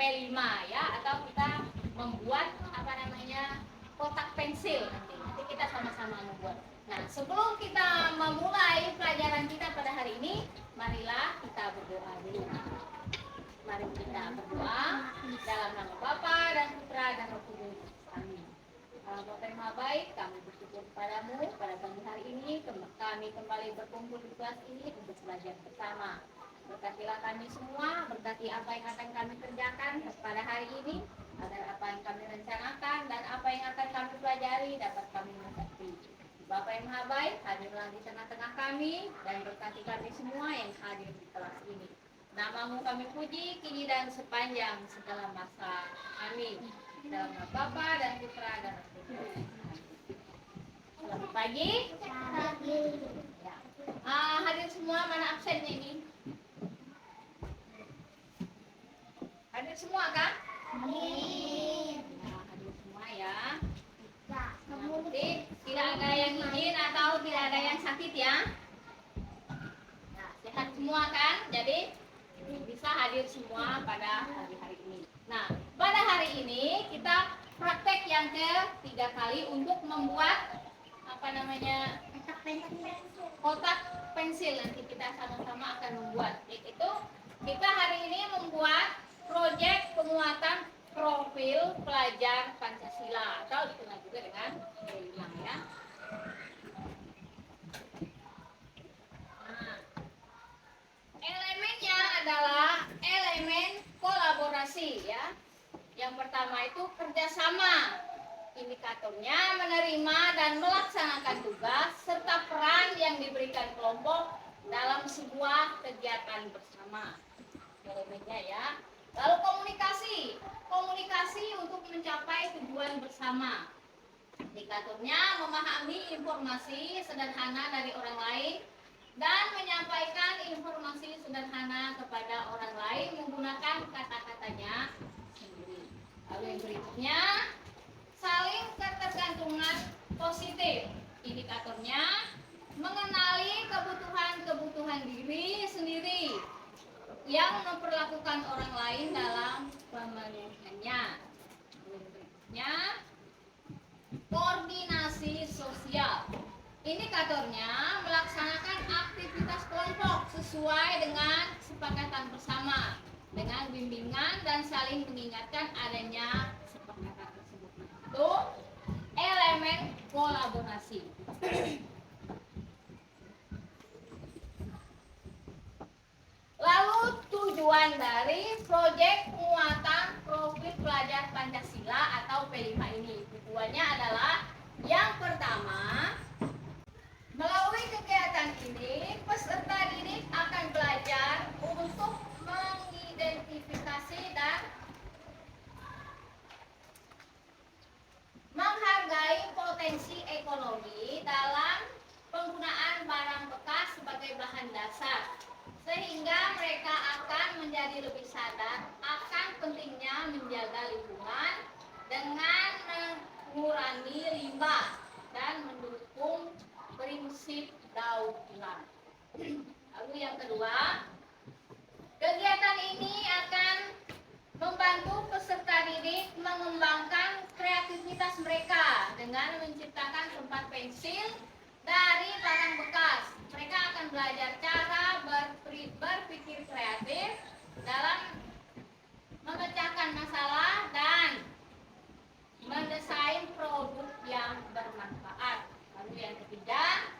P5 ya, atau kita membuat apa namanya kotak pensil nanti kita sama-sama membuat. Nah, sebelum kita memulai pelajaran kita pada hari ini, marilah kita berdoa dulu. Mari kita berdoa dalam nama Bapa dan Putra dan Roh Kudus. Amin. Bapa yang Maha Baik, kami bersyukur kepadamu pada pagi hari ini kami kembali berkumpul di kelas ini untuk belajar bersama. Berkatilah kami semua, berkati apa yang akan kami kerjakan pada hari ini, agar apa yang kami rencanakan dan apa yang akan kami pelajari dapat kami mengerti. Bapa yang Maha Baik, hadirlah di tengah-tengah kami dan berkati kami semua yang hadir di kelas ini. Namamu kami puji kini dan sepanjang segala masa. Amin. Dalam nama Bapa dan Putra dan Roh Kudus. Selamat pagi. Ya. Hadir semua, mana absennya ini? Hadir semua kan? Amin. Nah, hadir semua ya. Nanti tidak ada yang izin atau tidak ada yang sakit ya. Nah, sehat semua kan? Jadi bisa hadir semua pada hari-hari ini. Nah, pada hari ini kita praktek yang ketiga kali untuk membuat apa namanya kotak pensil. Nanti kita sama-sama akan membuat. Itu kita hari ini membuat proyek penguatan profil pelajar Pancasila atau dikenal juga dengan P5 ya. Elemennya adalah elemen kolaborasi ya. Yang pertama itu kerjasama. Indikatornya menerima dan melaksanakan tugas serta peran yang diberikan kelompok dalam sebuah kegiatan bersama. Elemennya ya. Lalu komunikasi. Komunikasi untuk mencapai tujuan bersama. Indikatornya memahami informasi sederhana dari orang lain dan menyampaikan informasi sederhana kepada orang lain menggunakan kata-katanya sendiri. Lalu yang berikutnya, saling ketergantungan positif. Indikatornya mengenali kebutuhan-kebutuhan diri sendiri yang memperlakukan orang lain dalam pemenuhannya. Lalu yang berikutnya, koordinasi sosial. Indikatornya melaksanakan aktivitas kelompok sesuai dengan kesepakatan bersama dengan bimbingan dan saling mengingatkan adanya kesepakatan tersebut. Itu elemen kolaborasi. Lalu tujuan dari proyek penguatan profil pelajar Pancasila atau P5 ini. Tujuannya adalah yang pertama, melalui kegiatan ini, peserta didik akan belajar untuk mengidentifikasi dan menghargai potensi ekonomi dalam penggunaan barang bekas sebagai bahan dasar, sehingga mereka akan menjadi lebih sadar akan pentingnya menjaga lingkungan dengan mengurangi limbah dan mendukung prinsip daur ulang. Lalu yang kedua, kegiatan ini akan membantu peserta didik mengembangkan kreativitas mereka dengan menciptakan tempat pensil dari barang bekas. Mereka akan belajar cara berpikir kreatif dalam memecahkan masalah dan mendesain produk yang bermanfaat. Lalu yang ketiga,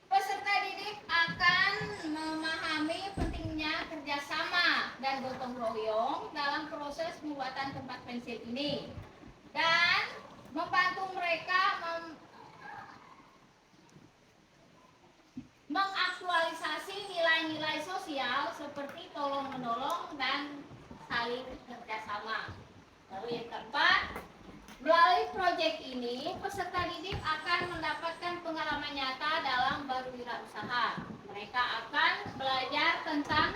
peserta didik akan memahami pentingnya kerjasama dan gotong royong dalam proses pembuatan tempat pensil ini dan membantu mereka mengaktualisasi nilai-nilai sosial seperti tolong-menolong dan saling kerjasama. Lalu yang keempat, melalui proyek ini, peserta didik akan mendapatkan pengalaman nyata dalam berwirausaha. Mereka akan belajar tentang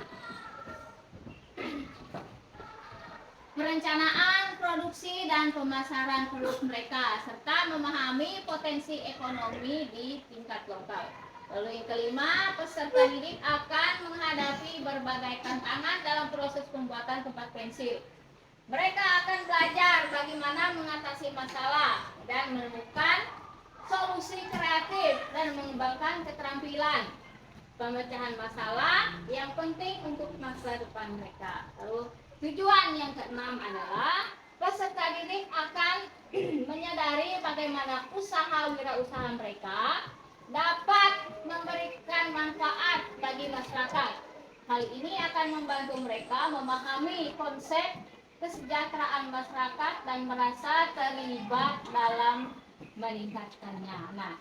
perencanaan, produksi, dan pemasaran produk mereka, serta memahami potensi ekonomi di tingkat lokal. Lalu yang kelima, peserta didik akan menghadapi berbagai tantangan dalam proses pembuatan tempat pensil. Mereka akan belajar bagaimana mengatasi masalah dan menemukan solusi kreatif dan mengembangkan keterampilan pemecahan masalah yang penting untuk masa depan mereka. Lalu tujuan yang keenam adalah peserta didik akan menyadari bagaimana usaha wirausaha mereka dapat memberikan manfaat bagi masyarakat. Hal ini akan membantu mereka memahami konsep kesejahteraan masyarakat dan merasa terlibat dalam meningkatkannya. Nah,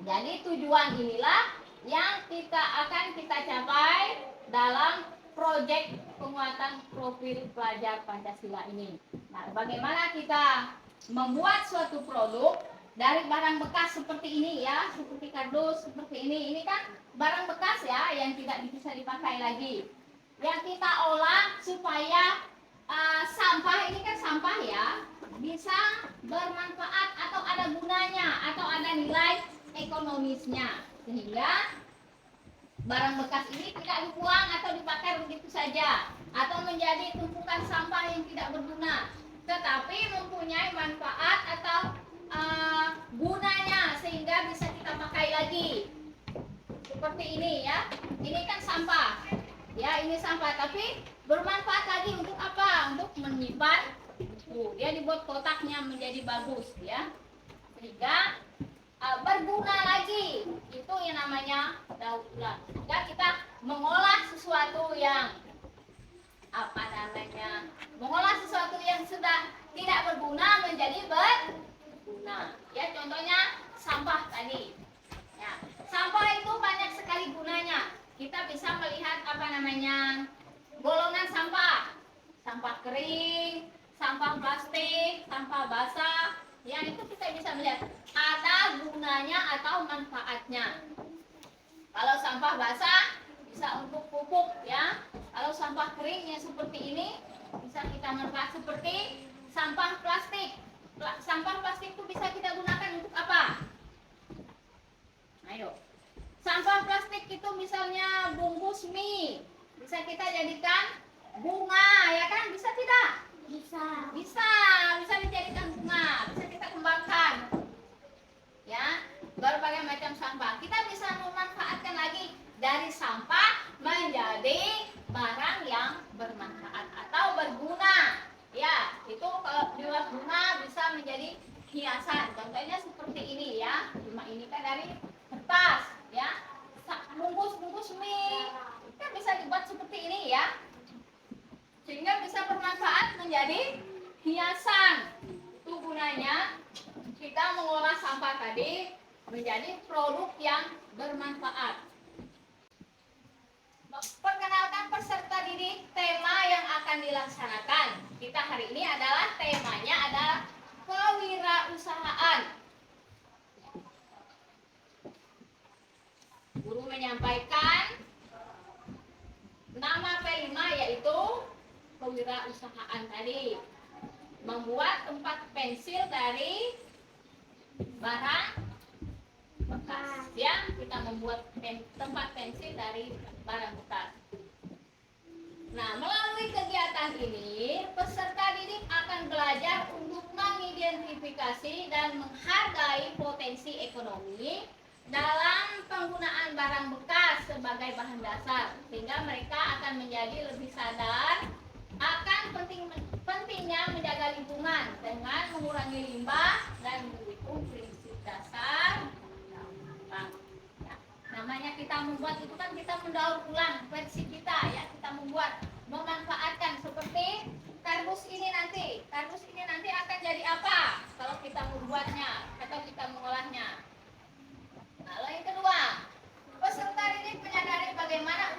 jadi tujuan inilah yang akan kita capai dalam proyek penguatan profil pelajar Pancasila ini. Nah, bagaimana kita membuat suatu produk dari barang bekas seperti ini ya, seperti kardus seperti ini. Ini kan barang bekas ya yang tidak bisa dipakai lagi. Yang kita olah supaya sampah ini kan sampah ya, bisa bermanfaat atau ada gunanya atau ada nilai ekonomisnya, sehingga barang bekas ini tidak dibuang atau dipakai begitu saja atau menjadi tumpukan sampah yang tidak berguna, tetapi mempunyai manfaat atau gunanya sehingga bisa kita pakai lagi. Seperti ini ya, ini kan sampah ya, ini sampah tapi bermanfaat lagi untuk apa? Untuk menyimpan buku. Dia dibuat kotaknya menjadi bagus ya, sehingga berguna lagi. Itu yang namanya daur ulang. Sehingga kita mengolah sesuatu yang mengolah sesuatu yang sudah tidak berguna menjadi berguna. Ya, contohnya sampah tadi. Ya, sampah itu banyak sekali gunanya. Kita bisa melihat golongan sampah. Sampah kering, sampah plastik, sampah basah. Ya, itu kita bisa melihat ada gunanya atau manfaatnya. Kalau sampah basah bisa untuk pupuk ya. Kalau sampah kering yang seperti ini bisa kita manfaat seperti sampah plastik. Sampah plastik itu bisa kita gunakan untuk apa? Ayo. Sampah plastik itu misalnya bungkus mie, bisa kita jadikan bunga, ya kan? Bisa tidak? Bisa dijadikan bunga, bisa kita kembangkan. Ya, berbagai macam sampah. Kita bisa memanfaatkan lagi dari sampah menjadi barang yang bermanfaat atau berguna. Ya, itu kalau dibuat bunga bisa menjadi hiasan. Contohnya seperti ini ya. Cuma ini kan dari kertas ya. Bungkus mie kan bisa dibuat seperti ini ya. Sehingga bisa bermanfaat menjadi hiasan. Itu gunanya kita mengolah sampah tadi menjadi produk yang bermanfaat. Perkenalkan peserta didik tema yang akan dilaksanakan. Kita hari ini temanya adalah kewirausahaan. Guru menyampaikan nama P5 yaitu kewirausahaan tadi. Membuat tempat pensil dari barang bekas ya, kita membuat tempat pensil dari barang bekas. Nah, melalui kegiatan ini peserta didik akan belajar untuk mengidentifikasi dan menghargai potensi ekonomi dalam penggunaan barang bekas sebagai bahan dasar, sehingga mereka akan menjadi lebih sadar akan pentingnya menjaga lingkungan dengan mengurangi limbah dan mendukung prinsip dasar. Namanya kita membuat itu kan kita mendaur ulang versi kita ya, kita memanfaatkan seperti kardus ini nanti akan jadi apa kalau kita membuatnya atau kita mengolahnya. Lalu yang kedua, peserta didik menyadari bagaimana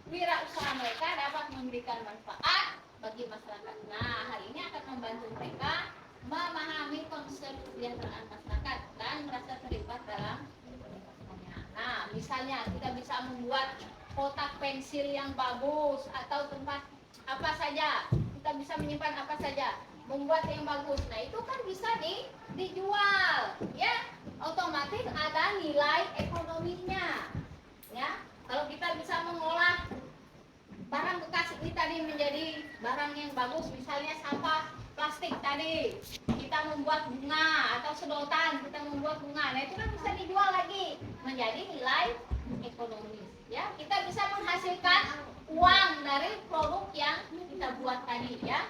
wirausaha mereka dapat memberikan manfaat bagi masyarakat. Nah, hal ini akan membantu mereka memahami konsep kesejahteraan masyarakat dan merasa terlibat dalam. Nah, misalnya kita bisa membuat kotak pensil yang bagus atau tempat apa saja. Kita bisa menyimpan apa saja, membuat yang bagus. Nah, itu kan bisa dijual. Ya, otomatis ada nilai ekonomi barang bekas ini tadi menjadi barang yang bagus, misalnya sampah plastik tadi kita membuat bunga atau sedotan kita membuat bunga, nah itu kan bisa dijual lagi menjadi nilai ekonomis ya, kita bisa menghasilkan uang dari produk yang kita buat tadi ya.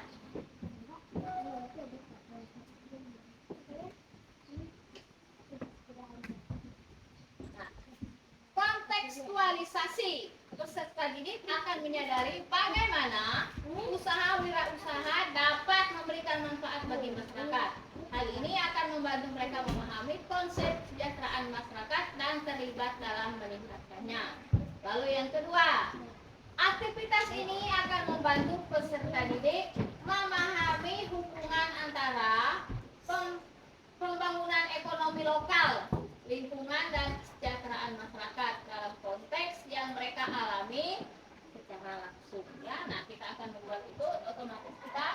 Nah, kontekstualisasi peserta didik akan menyadari bagaimana usaha wirausaha dapat memberikan manfaat bagi masyarakat. Hal ini akan membantu mereka memahami konsep kesejahteraan masyarakat dan terlibat dalam meningkatkannya. Lalu yang kedua, aktivitas ini akan membantu peserta didik memahami hubungan antara pembangunan ekonomi lokal, lingkungan, dan kesejahteraan masyarakat dalam konteks yang mereka alami secara langsung ya. Nah, kita akan membuat itu, otomatis kita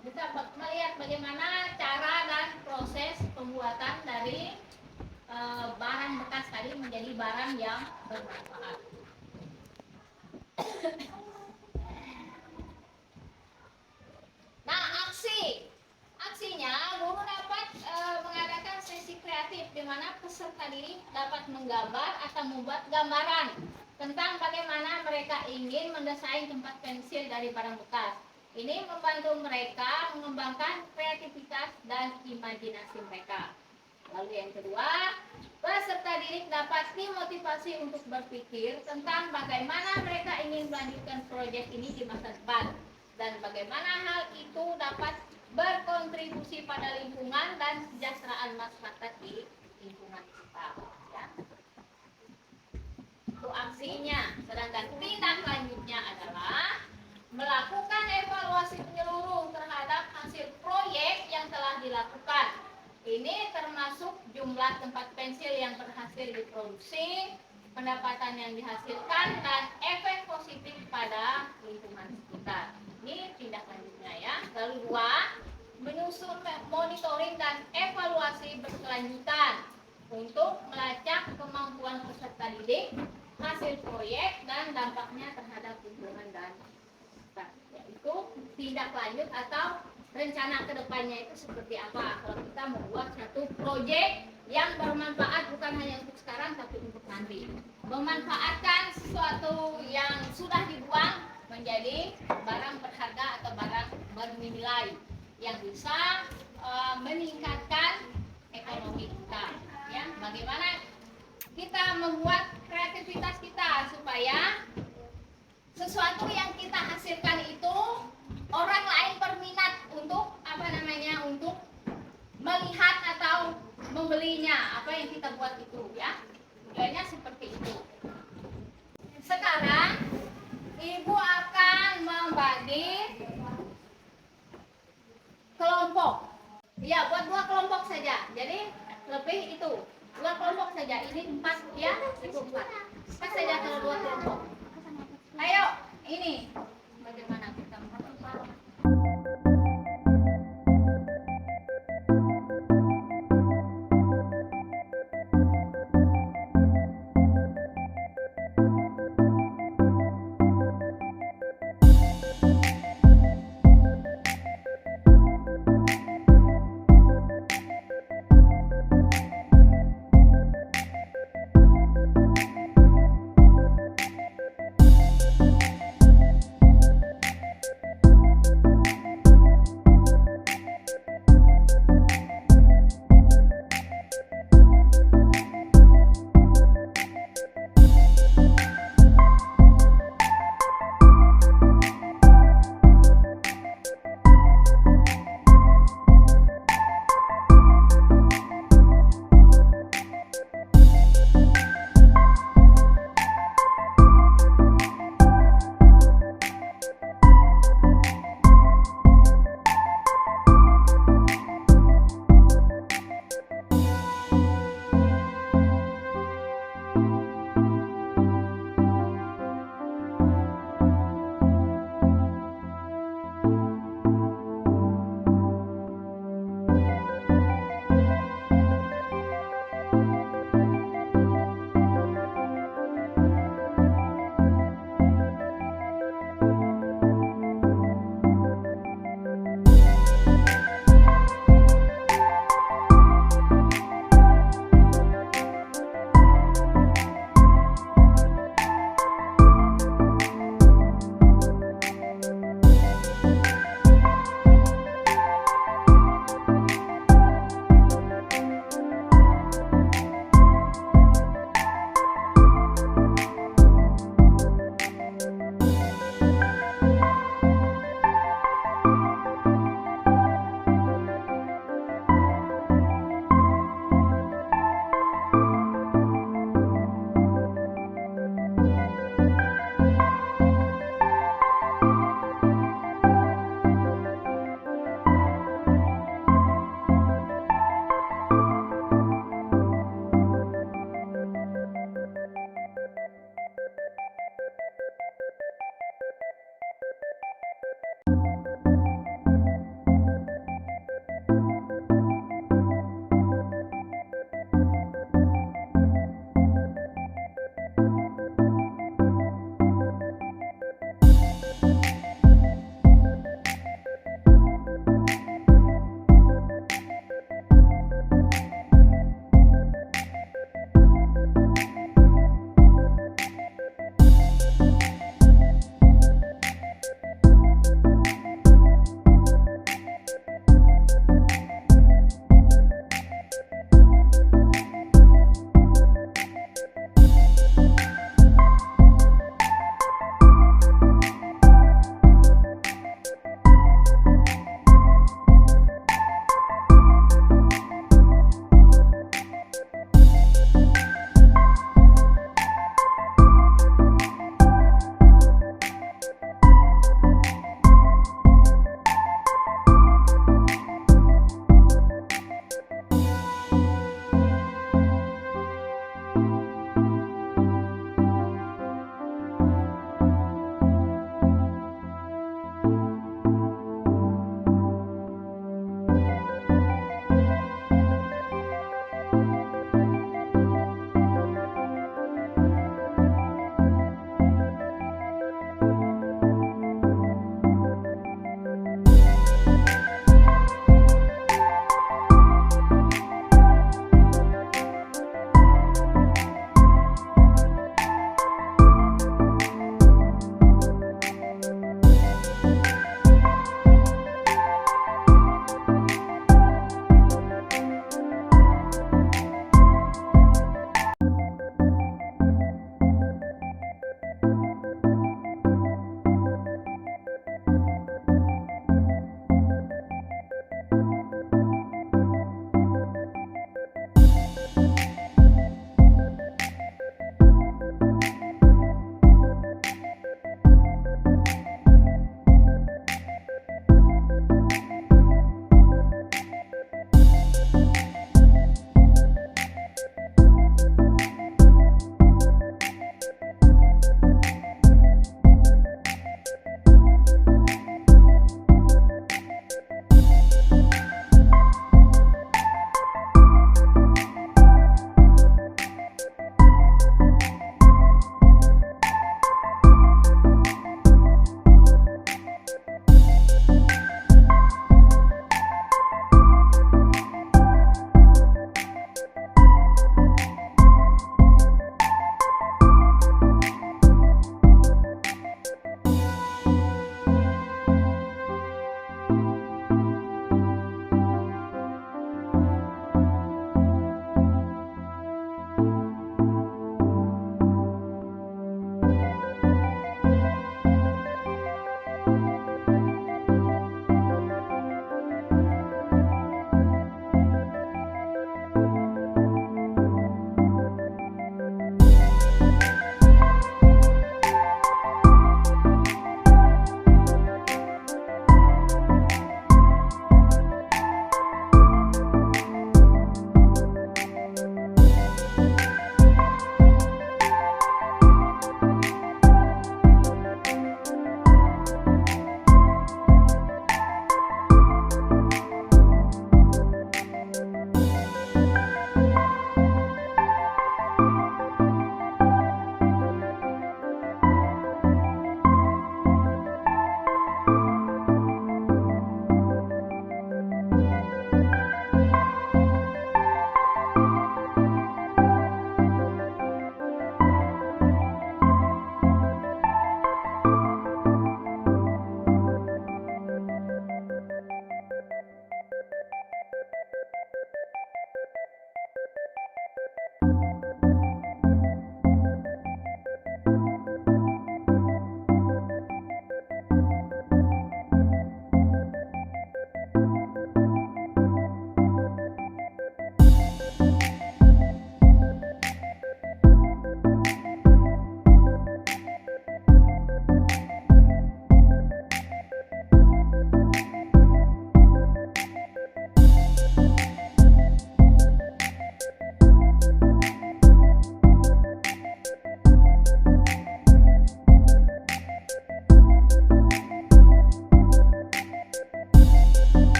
bisa melihat bagaimana cara dan proses pembuatan dari barang bekas tadi menjadi barang yang bermanfaat. Nah, aksinya guru dapat mengadakan sesi kreatif di mana peserta didik dapat menggambar atau membuat gambaran tentang bagaimana mereka ingin mendesain tempat pensil dari barang bekas. Ini membantu mereka mengembangkan kreativitas dan imajinasi mereka. Lalu yang kedua, peserta didik dapat dimotivasi untuk berpikir tentang bagaimana mereka ingin melanjutkan proyek ini di masa depan dan bagaimana hal itu dapat berkontribusi pada lingkungan dan kesejahteraan masyarakat di lingkungan kita ya. Itu aksinya. Sedangkan tindak lanjutnya adalah melakukan evaluasi menyeluruh terhadap hasil proyek yang telah dilakukan. Ini termasuk jumlah tempat pensil yang berhasil diproduksi, pendapatan yang dihasilkan, dan efek positif pada lingkungan sekitar. Ini tindak lanjutnya ya. Lalu dua, menyusun monitoring dan evaluasi berkelanjutan untuk melacak kemampuan peserta didik, hasil proyek, dan dampaknya terhadap lingkungan dan sekitar. Yaitu tindak lanjut atau rencana kedepannya itu seperti apa kalau kita membuat satu proyek yang bermanfaat bukan hanya untuk sekarang tapi untuk nanti, memanfaatkan sesuatu yang sudah dibuang menjadi barang berharga atau barang bernilai yang bisa meningkatkan ekonomi kita ya. Bagaimana kita membuat kreativitas kita supaya sesuatu yang kita hasilkan itu orang lain berminat untuk untuk melihat atau membelinya apa yang kita buat itu ya. Tujuannya seperti itu. Sekarang Ibu akan membagi kelompok. Ya, buat 2 kelompok saja. Jadi lebih itu 2 kelompok saja. Ini 4 ya, itu 4. 4 saja kalau 2 kelompok. Ayo, ini bagaimana kita membuat.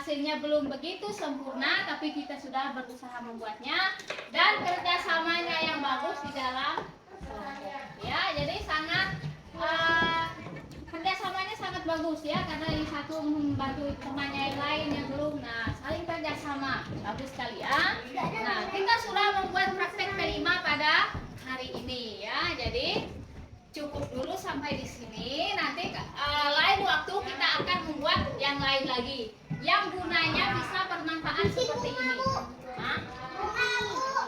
hasilnya belum begitu sempurna, tapi kita sudah berusaha membuatnya dan kerjasamanya yang bagus di dalam kelompok. Ya, jadi sangat kerjasamanya sangat bagus ya, karena yang satu membantu temannya yang lain yang belum. Nah, saling kerjasama bagus sekali ya. Nah, kita sudah membuat praktek kelima pada hari ini ya. Jadi cukup dulu sampai di sini. Nanti lain waktu kita akan membuat yang lain lagi yang gunanya bisa bermanfaat seperti ini. Hah?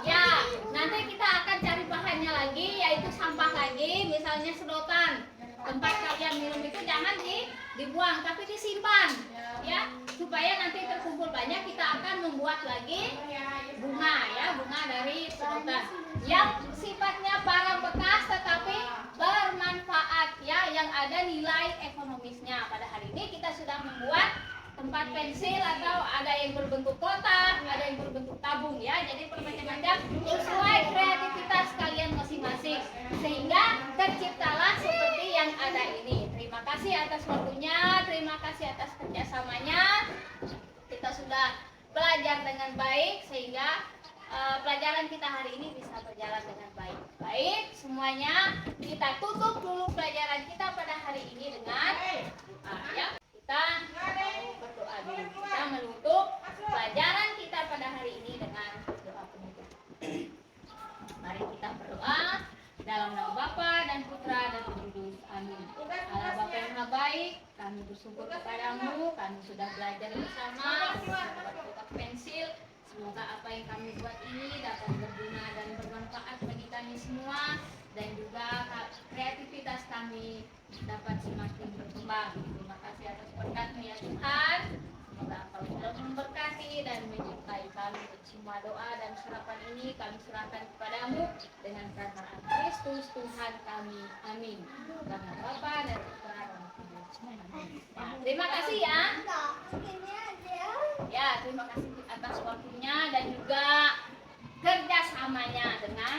Ya, nanti kita akan cari bahannya lagi, yaitu sampah lagi, misalnya sedotan. Tempat kalian minum itu jangan dibuang, tapi disimpan, ya, supaya nanti terkumpul banyak. Kita akan membuat lagi bunga, ya, bunga dari sedotan yang sifatnya barang bekas tetapi bermanfaat, ya, yang ada nilai ekonomisnya. Pada hari ini kita sudah membuat tempat pensil, atau ada yang berbentuk kotak, ada yang berbentuk tabung, ya. Jadi bermacam-macam sesuai kreativitas kalian masing-masing, sehingga terciptalah seperti yang ada ini. Terima kasih atas waktunya, terima kasih atas kerjasamanya. Kita sudah belajar dengan baik sehingga pelajaran kita hari ini bisa berjalan dengan baik. Baik, semuanya kita tutup dulu pelajaran kita pada hari ini dengan ya. Kita mau berdoa dulu. Kita menutup pelajaran kita pada hari ini dengan doa penutup. Mari kita berdoa dalam nama Bapa dan Putra dan Roh Kudus. Amin. Allah Bapa yang Maha Baik, kami bersyukur kepadamu. Kami sudah belajar bersama membuat kotak pensil. Semoga apa yang kami buat ini dapat berguna dan bermanfaat bagi kami semua, dan juga kreativitas kami dapat semakin berkembang. Terima kasih atas berkat-Mu ya Tuhan. Semoga Engkau selalu memberkati dan menyertai kami. Semua doa dan surapan ini kami serahkan kepadamu dengan keramaan Kristus Tuhan kami. Amin. Dalam Bapa dan Putra dan Roh Kudus. Amin. Nah, terima kasih ya. Ya, terima kasih atas waktunya dan juga kerjasamanya dengan